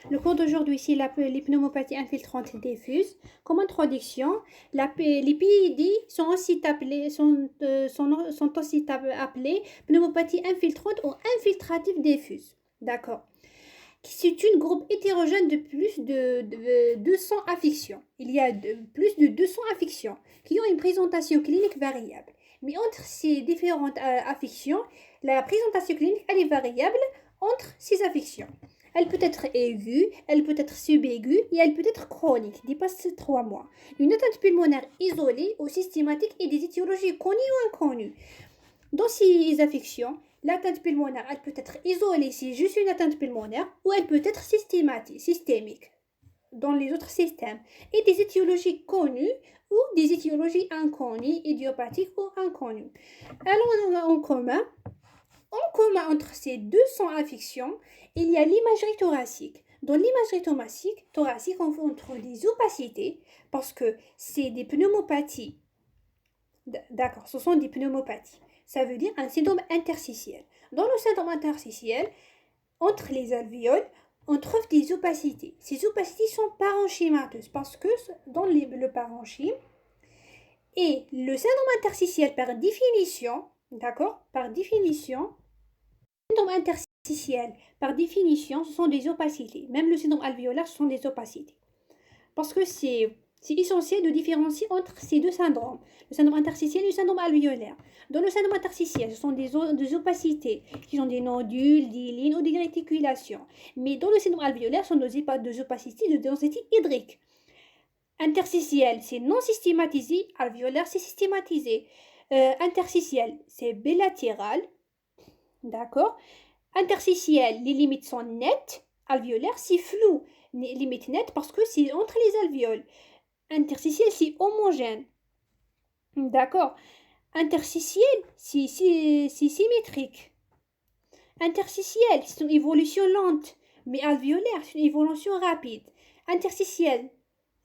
Le cours d'aujourd'hui, c'est les pneumopathies infiltrantes diffuses. Comme introduction, les PID sont aussi appelées pneumopathies infiltrantes ou infiltratives diffuses. D'accord. C'est une groupe hétérogène de plus de 200 affections. Il y a plus de 200 affections qui ont une présentation clinique variable. Mais entre ces différentes affections, la présentation clinique elle est variable entre ces affections. Elle peut être aiguë, elle peut être subaiguë et elle peut être chronique, dépasse 3 mois. Une atteinte pulmonaire isolée ou systématique et des étiologies connues ou inconnues. Dans ces affections, l'atteinte pulmonaire, elle peut être isolée, c'est juste une atteinte pulmonaire, ou elle peut être systémique dans les autres systèmes, et des étiologies connues ou des étiologies inconnues, idiopathiques ou inconnues. Allons en commun entre ces 200 affections, il y a l'imagerie thoracique. Dans l'imagerie thoracique, on trouve des opacités, parce que c'est des pneumopathies. D'accord, ce sont des pneumopathies. Ça veut dire un syndrome interstitiel. Dans le syndrome interstitiel, entre les alvéoles, on trouve des opacités. Ces opacités sont parenchymateuses parce que dans le parenchyme et le syndrome interstitiel par définition, d'accord, par définition, le syndrome interstitiel par définition, ce sont des opacités. Même le syndrome alvéolaire, ce sont des opacités. Parce que c'est essentiel de différencier entre ces deux syndromes, le syndrome interstitiel et le syndrome alvéolaire. Dans le syndrome interstitiel, ce sont des opacités qui sont des nodules, des lignes ou des réticulations. Mais dans le syndrome alvéolaire, ce sont des opacités de densité hydrique. Interstitiel, c'est non systématisé. Alvéolaire, c'est systématisé. Interstitiel, c'est bilatéral. D'accord. Interstitiel, les limites sont nettes. Alvéolaire, c'est flou. Limite nette parce que c'est entre les alvéoles. Interstitiel, c'est homogène. D'accord. Interstitiel, c'est symétrique. Interstitiel, c'est une évolution lente. Mais alvéolaire, c'est une évolution rapide. Interstitiel,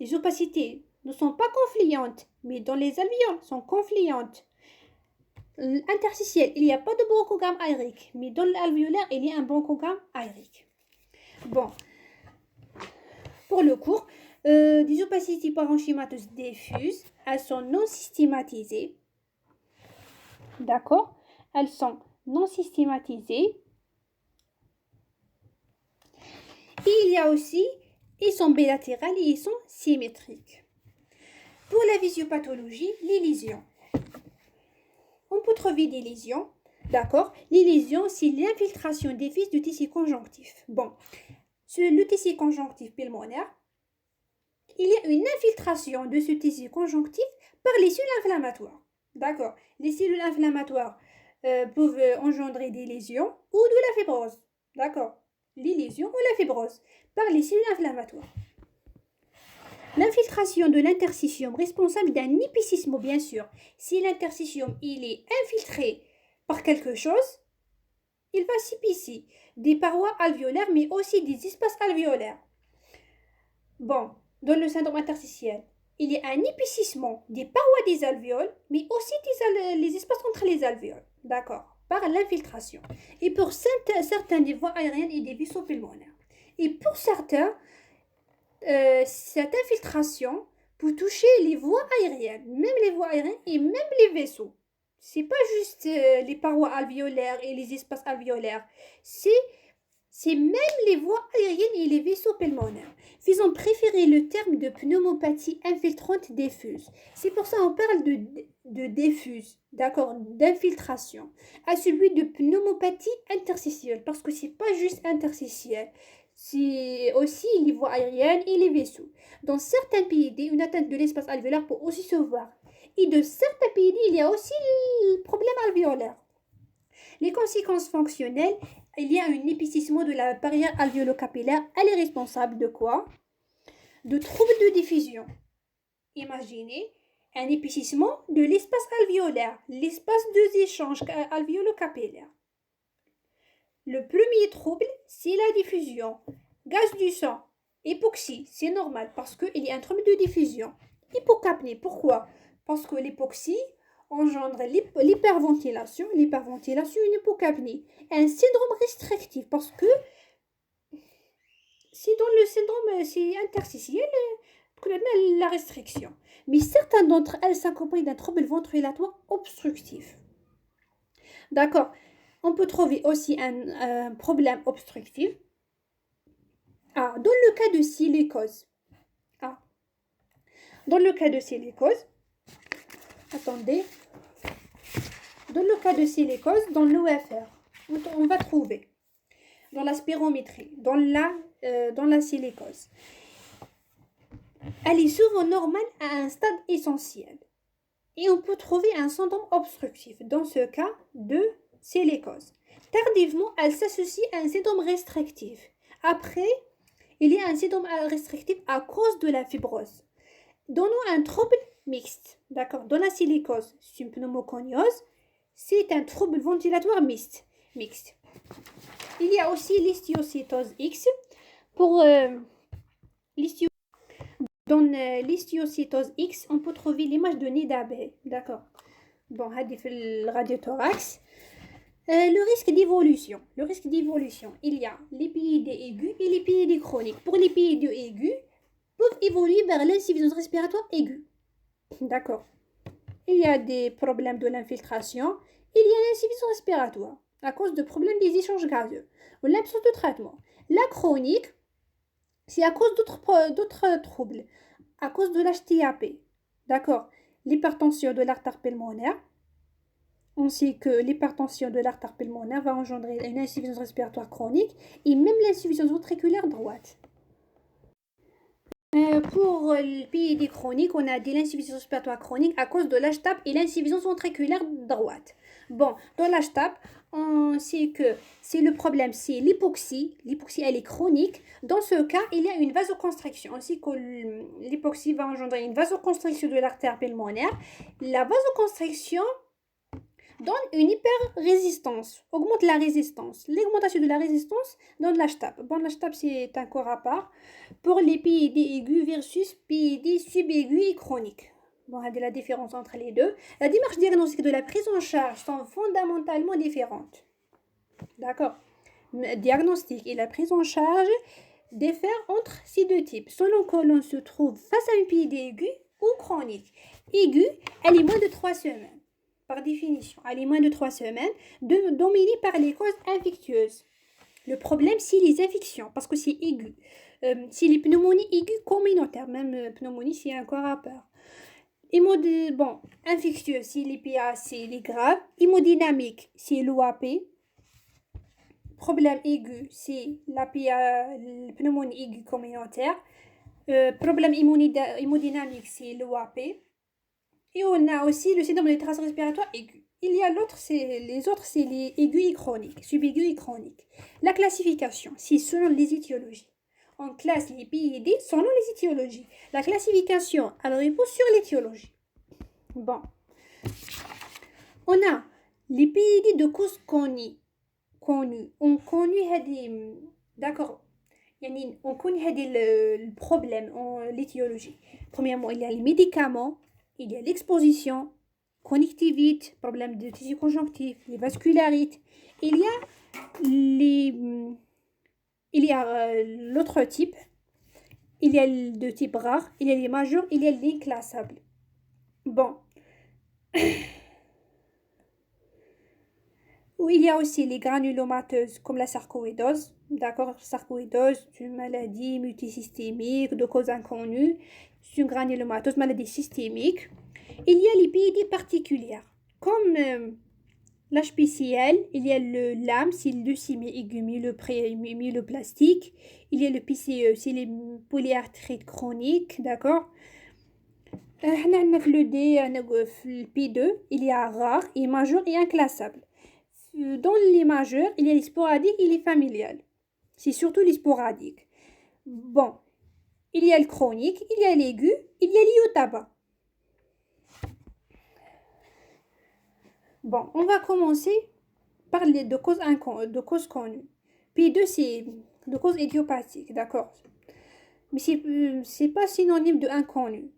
les opacités ne sont pas confluentes, mais dans les alvéoles sont confluentes. Interstitiel, il n'y a pas de bronchogramme aérique, mais dans l'alvéolaire, il y a un bronchogramme aérique. Bon, pour le cours, des opacités parenchymateuses diffuses, elles sont non systématisées. D'accord. Elles sont non systématisées. Et il y a aussi, ils sont bilatérales et ils sont symétriques. Pour la physiopathologie, les lésions. On peut trouver des lésions. D'accord. Les lésions, c'est l'infiltration diffuse du tissu conjonctif. Bon, sur le tissu conjonctif pulmonaire, il y a une infiltration de ce tissu conjonctif par les cellules inflammatoires. D'accord. Les cellules inflammatoires peuvent engendrer des lésions ou de la fibrose. D'accord. Les lésions ou la fibrose par les cellules inflammatoires. L'infiltration de l'interstitium responsable d'un épicisme, bien sûr. Si l'interstitium il est infiltré par quelque chose, il va s'épicer des parois alvéolaires, mais aussi des espaces alvéolaires. Bon, dans le syndrome interstitiel, il y a un épicissement des parois des alvéoles, mais aussi les espaces entre les alvéoles. D'accord. Par l'infiltration. Et pour certains des voies aériennes et des vaisseaux pulmonaires. Et pour certains, cette infiltration peut toucher les voies aériennes, même les voies aériennes et même les vaisseaux. C'est pas juste les parois alvéolaires et les espaces alvéolaires, c'est même les voies aériennes et les vaisseaux pulmonaires. Faisons préférer le terme de pneumopathie infiltrante diffuse. C'est pour ça qu'on parle de diffuse, d'accord, d'infiltration, à celui de pneumopathie interstitielle, parce que c'est pas juste interstitiel. C'est aussi les voies aériennes et les vaisseaux. Dans certains PID, une atteinte de l'espace alvéolaire peut aussi se voir. Et de certains PID, il y a aussi le problème alvéolaire. Les conséquences fonctionnelles, il y a un épicissement de la barrière alvéolo-capillaire. Elle est responsable de quoi? De troubles de diffusion. Imaginez un épicissement de l'espace alvéolaire, l'espace d'échange alvéolo-capillaire. Le premier trouble, c'est la diffusion. Gaz du sang, hypoxie, c'est normal parce qu'il y a un trouble de diffusion. Hypocapnie, pourquoi? Parce que l'hypoxie engendre l'hyperventilation, une hypocapnie. Un syndrome restrictif parce que si dans le syndrome c'est interstitiel, qu'on a la restriction. Mais certains d'entre elles s'accompagnent d'un trouble ventrilatoire obstructif. D'accord. On peut trouver aussi un problème obstructif. Ah, dans le cas de silicose. Ah, dans le cas de silicose, attendez. Dans le cas de silicose, dans l'OFR, on va trouver dans la spirométrie, dans la silicose. Elle est souvent normale à un stade essentiel. Et on peut trouver un syndrome obstructif dans ce cas de silicose. Tardivement, elle s'associe à un syndrome restrictif. Après, il y a un syndrome restrictif à cause de la fibrose. Donnons un trouble mixte. D'accord. Dans la silicose, c'est une pneumoconiose. C'est un trouble ventilatoire mixte. Il y a aussi l'histiocytose X. Pour dans l'histiocytose X, on peut trouver l'image de nid d'abeille. D'accord. Bon, c'est le radiothorax. Le risque d'évolution. Il y a l'épidie aiguë et l'épidie chronique. Pour l'épidie aiguë, peuvent évoluer vers l'insuffisance respiratoire aiguë. D'accord. Il y a des problèmes de l'infiltration. Il y a l'insuffisance respiratoire à cause de problèmes des échanges gazeux ou l'absence de traitement. La chronique, c'est à cause d'autres troubles, à cause de l'HTAP. D'accord. L'hypertension de l'artère pulmonaire. On sait que l'hypertension de l'artère pulmonaire va engendrer une insuffisance respiratoire chronique et même l'insuffisance ventriculaire droite. Pour le PID chronique, on a de l'insuffisance respiratoire chronique à cause de l'HTAP et l'insuffisance ventriculaire droite. Bon, dans l'HTAP, on sait que c'est le problème, c'est l'hypoxie. L'hypoxie, elle est chronique. Dans ce cas, il y a une vasoconstriction. On sait que l'hypoxie va engendrer une vasoconstriction de l'artère pulmonaire. La vasoconstriction donne une hyper-résistance, augmente la résistance. L'augmentation de la résistance donne l'HTAP. Bon, l'HTAP, c'est un corps à part pour les PID aigus versus PID subaigus et chroniques. Bon, il y a la différence entre les deux. La démarche diagnostique de la prise en charge sont fondamentalement différentes. D'accord. Le diagnostic et la prise en charge diffèrent entre ces deux types, selon que l'on se trouve face à une PID aiguë ou chronique. Aiguë, elle est moins de 3 semaines. Par définition, elle est moins de 3 semaines, dominée par les causes infectieuses. Le problème, c'est les infections, parce que c'est aigu. C'est les pneumonies aiguës communautaires, même pneumonie, c'est encore à part. Infectieux, c'est les PA, c'est les graves. Hémodynamique, c'est l'OAP. Problème aigu, c'est la PA, la pneumonie aiguë communautaire. Problème hémodynamique, c'est l'OAP. Et on a aussi le syndrome de détresse respiratoire aiguë. Il y a les autres, c'est les aigus et chroniques, subaigus et chroniques. La classification, c'est selon les étiologies. On classe les PID selon les étiologies. La classification, elle repose sur l'étiologie. Bon. On a les PID de cause connue. On connaît d'accord. On connaît le problème, l'étiologie. Premièrement, il y a les médicaments. Il y a l'exposition, connectivité, problème de tissu conjonctif, les vascularites. Il y a l'autre type. Il y a de type rare, il y a les majeurs, il y a les classables. Bon. Il y a aussi les granulomateuses comme la sarcoïdose. D'accord, sarcoïdose, c'est une maladie multisystémique de cause inconnue. C'est une granulomatose, maladie systémique. Il y a les PID particulières, comme l'HPCL, il y a le LAM, c'est le leucémie aiguë myéloplastique. Il y a le PCE, c'est les polyarthrite chronique, d'accord. Le D, le P2, il y a rare, et majeur et inclassable. Dans les majeurs, il y a les sporadiques et les familiales. C'est surtout les sporadiques. Bon, il y a le chronique, il y a l'aigu, il y a l'iotaba. Bon, on va commencer par les de causes connues. P2, c'est de cause idiopathique, d'accord. Mais c'est pas synonyme de inconnu.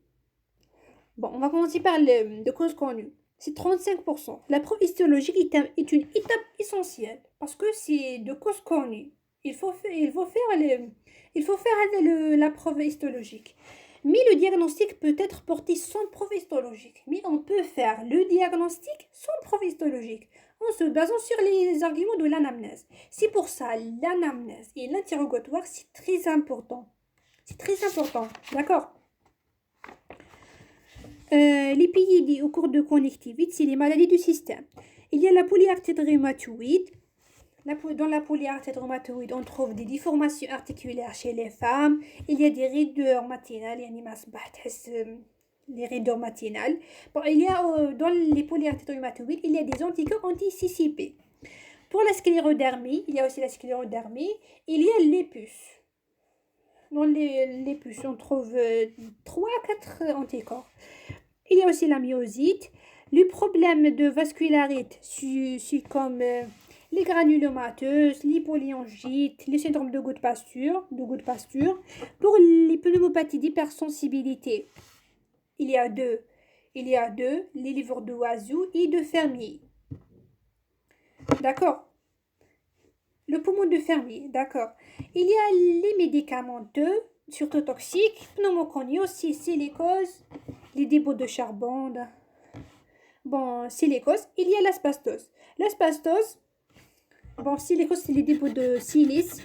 Bon, on va commencer par les de causes connues. C'est 35%. La preuve histologique est une étape essentielle parce que c'est de cause connue. Il faut faire la preuve histologique. Mais le diagnostic peut être porté sans preuve histologique. Mais on peut faire le diagnostic sans preuve histologique, en se basant sur les arguments de l'anamnèse. C'est pour ça, l'anamnèse et l'interrogatoire, c'est très important. C'est très important, d'accord? Les PID au cours de conjonctivite, c'est les maladies du système. Il y a la polyarthrite rhumatoïde. Dans la polyarthrite rhumatoïde, on trouve des déformations articulaires chez les femmes. Il y a des raideurs matinales, les raideurs matinales. Bon, dans les polyarthrites rhumatoïdes, il y a des anticorps anti-CCP. Pour la sclérodermie, il y a aussi la sclérodermie. Il y a les puces. Dans les puces, on trouve 3 à 4 anticorps. Il y a aussi la myosite. Le problème de vascularite, c'est comme les granulomateuses, l'hypoliangites, les syndromes de goutte pasture. Pour les pneumopathies d'hypersensibilité, il y a deux, les livres de Oiseau et de Fermier. D'accord? Le poumon de Fermier, d'accord. Il y a les médicamenteux, surtout toxiques, pneumoconiose, silicose, les dépôts de charbon. Bon, silicose, il y a l'asbestose. L'asbestose, bon, silicose, c'est les dépôts de silice.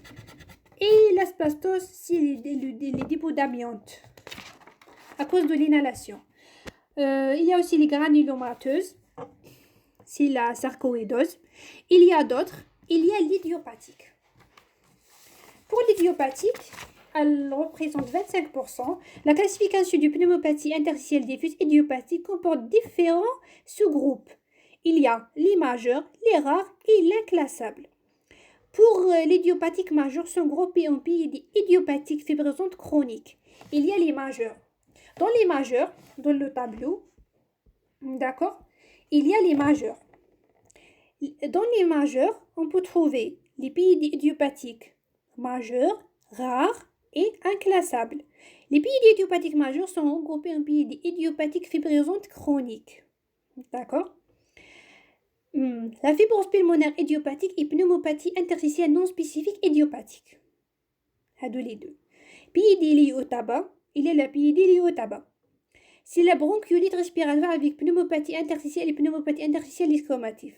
Et l'asbestose, c'est les dépôts d'amiante à cause de l'inhalation. Il y a aussi les granulomateuses, c'est la sarcoïdose. Il y a d'autres. Il y a l'idiopathique. Pour l'idiopathique, elle représente 25%. La classification du pneumopathie interstitielle diffuse idiopathique comporte différents sous-groupes. Il y a les majeures, les rares et l'inclassable. Pour l'idiopathique majeure, sont groupés en PID idiopathique fibrosante chronique. Il y a les majeures. Dans les majeures, dans le tableau, d'accord, il y a les majeures. Dans les majeures, on peut trouver les PID idiopathiques majeurs, rares et inclassables. Les PID idiopathiques majeurs sont regroupés en PID idiopathique fibrosante chronique. D'accord? La fibrose pulmonaire idiopathique et pneumopathie interstitielle non spécifique idiopathique. Les deux. PID lié au tabac, il y a la PID liée au tabac. C'est la bronchiolite respiratoire avec pneumopathie interstitielle et pneumopathie interstitielle ischématique.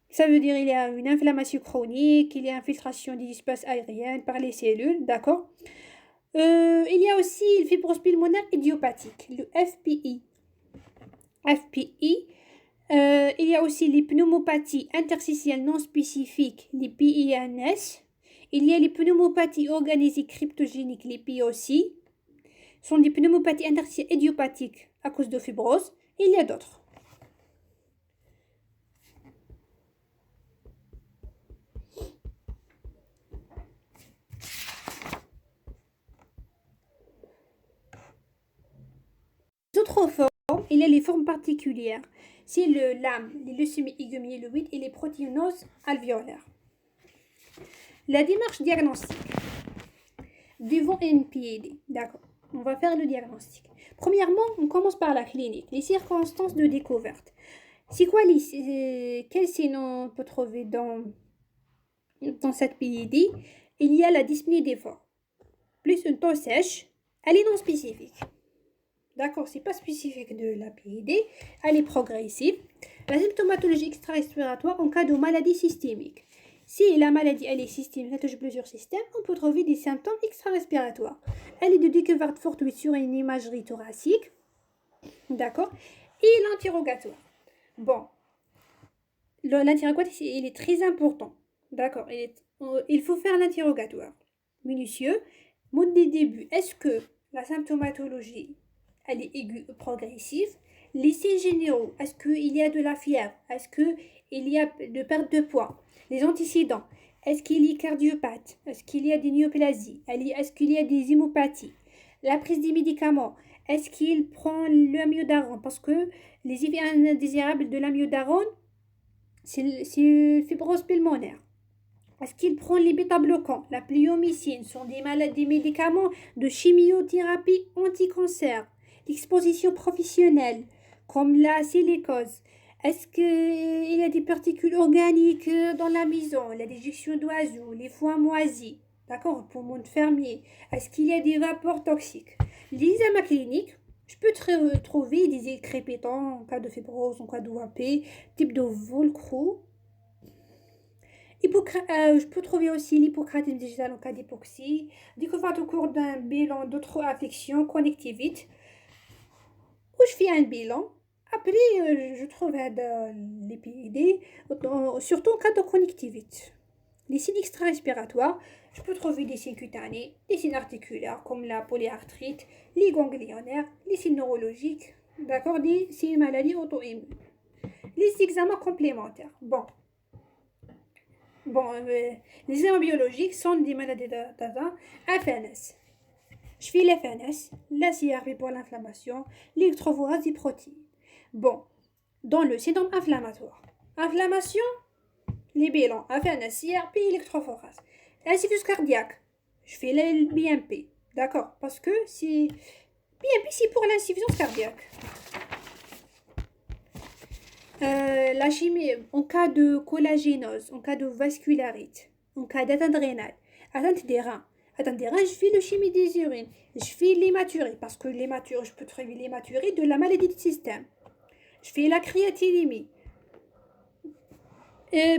Ça veut dire qu'il y a une inflammation chronique, il y a infiltration des espaces aériens par les cellules, d'accord. Il y a aussi le fibrose pulmonaire idiopathique, le FPI. Il y a aussi les pneumopathies interstitielles non spécifiques, les PINS. Il y a les pneumopathies organisées cryptogéniques, les POC. Ce sont des pneumopathies interstitielles idiopathiques à cause de fibrose. Il y a d'autres. Autres formes, il y a les formes particulières. C'est le LAM, les leucémies aiguës et les protéinoses alvéolaires. La démarche diagnostique devant NPID. D'accord, on va faire le diagnostic. Premièrement, on commence par la clinique, les circonstances de découverte. C'est quoi quels signes on peut trouver dans cette PID? Il y a la dyspnée d'effort, plus une toux sèche, elle est non spécifique. D'accord, c'est pas spécifique de la PID, elle est progressive. La symptomatologie extra-respiratoire en cas de maladie systémique. Si la maladie elle est systémique, elle touche plusieurs systèmes, on peut trouver des symptômes extra-respiratoires. Elle est de découverte fortuite sur une imagerie thoracique. D'accord. Et l'interrogatoire. Bon, l'interrogatoire, il est très important. D'accord, il faut faire l'interrogatoire minutieux. Mode des débuts, est-ce que la symptomatologie elle est aiguë ou progressive? Les signes généraux, est-ce qu'il y a de la fièvre? Est-ce qu'il y a de perte de poids? Les antécédents, est-ce qu'il est cardiopathe? Est-ce qu'il y a des néoplasies? Est-ce qu'il y a des hémopathies? La prise des médicaments, est-ce qu'il prend l'amiodarone? Parce que les effets indésirables de l'amiodarone, c'est fibrose pulmonaire. Est-ce qu'il prend les bêta-bloquants? La pliomycine sont des médicaments de chimiothérapie anti-cancer. L'exposition professionnelle, comme la silicose. Est-ce qu'il y a des particules organiques dans la maison, la déjection d'oiseaux, les foins moisis, d'accord, poumons de fermier? Est-ce qu'il y a des vapeurs toxiques? L'examen clinique, je peux trouver des crépitants en cas de fibrose, en cas d'OAP, type de Volcro. Je peux trouver aussi l'hypocratisme digital en cas d'hypoxie, découverte au cours d'un bilan d'autres affections, connectivite, où je fais un bilan. Après, je trouve l'épidémie, surtout en cas de connectivite. Les signes extra-respiratoires, je peux trouver des signes cutanés, des signes articulaires comme la polyarthrite, les ganglionnaires, les signes neurologiques, d'accord, des signes maladies auto-immunes. Les examens complémentaires. Les examens biologiques sont des maladies d'ADA, FNS. Je fais l'FNS, la CRP pour l'inflammation, l'électrophorase des protéines. Dans le syndrome inflammatoire. Inflammation, les bilans, FNS, CRP, électrophorase. Insuffisance cardiaque, je fais le BMP. D'accord, parce que c'est BMP, c'est pour l'insuffisance cardiaque. La chimie, en cas de collagénose, en cas de vascularite, en cas d'atteinte rénale, atteinte des reins, je fais le chimie des urines, je fais l'hématurie, parce que l'hématurie, je peux trouver l'hématurie de la maladie du système. Je fais la créatinémie.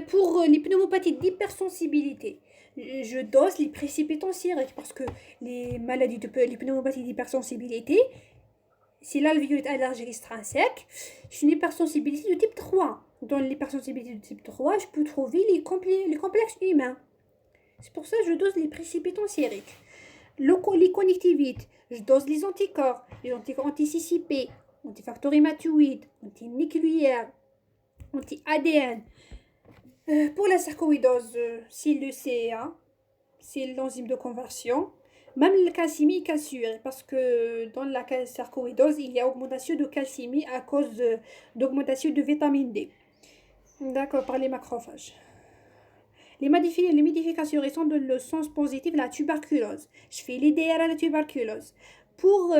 Pour les pneumopathies d'hypersensibilité, je dose les précipitants sériques, parce que les pneumopathies d'hypersensibilité, c'est l'alvéolite allergique extrinsèque, c'est une hypersensibilité de type 3. Dans l'hypersensibilité de type 3, je peux trouver les complexes humains. C'est pour ça que je dose les précipitants sériques. Les connectivites, je dose les anticorps anti-CCP, antifacteurs hématoïdes, antinucléaires, anti-ADN. Pour la sarcoïdose, c'est le CA, c'est l'enzyme de conversion. Même la calcémie est calciurée parce que dans la sarcoïdose, il y a augmentation de calcémie à cause d'augmentation de vitamine D. D'accord, par les macrophages. Les modifications récentes dans le sens positif, la tuberculose. Je fais l'IDR à la tuberculose. Pour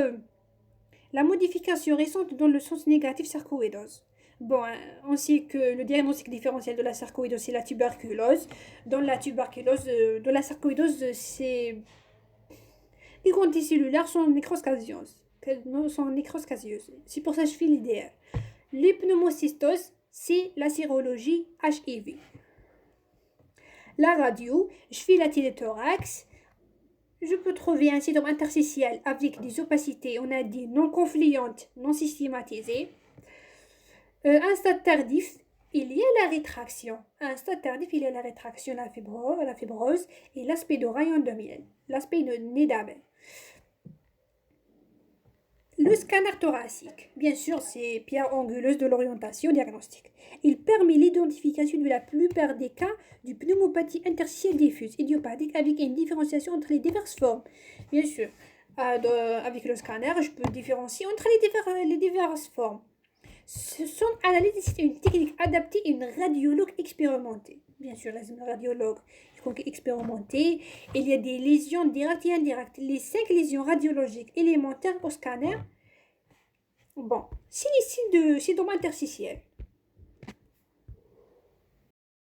la modification récente dans le sens négatif, sarcoïdose. On sait que le diagnostic différentiel de la sarcoïdose, c'est la tuberculose. Dans la sarcoïdose, c'est... Les glandes cellulaires sont nécroscasieuses. C'est pour ça que je fais l'IDR. Les pneumocystoses, c'est la sérologie HIV. La radio, je fais la téléthorax. Je peux trouver un syndrome interstitiel avec des opacités, on a dit non confluentes, non systématisées. Un stade tardif, il y a la rétraction. La fibrose et l'aspect de rayon de miel, l'aspect de nez d'abeille. Le scanner thoracique, bien sûr, c'est pierre anguleuse de l'orientation diagnostique. Il permet l'identification de la plupart des cas de pneumopathie interstitielle diffuse idiopathique avec une différenciation entre les diverses formes. Bien sûr, avec le scanner, je peux différencier entre les diverses formes. Son analyse est une technique adaptée à une radiologue expérimentée. Bien sûr, un radiologue expérimenté. Il y a des lésions directes et indirectes. Les 5 lésions radiologiques élémentaires au scanner, c'est les signes de syndrome interstitiel.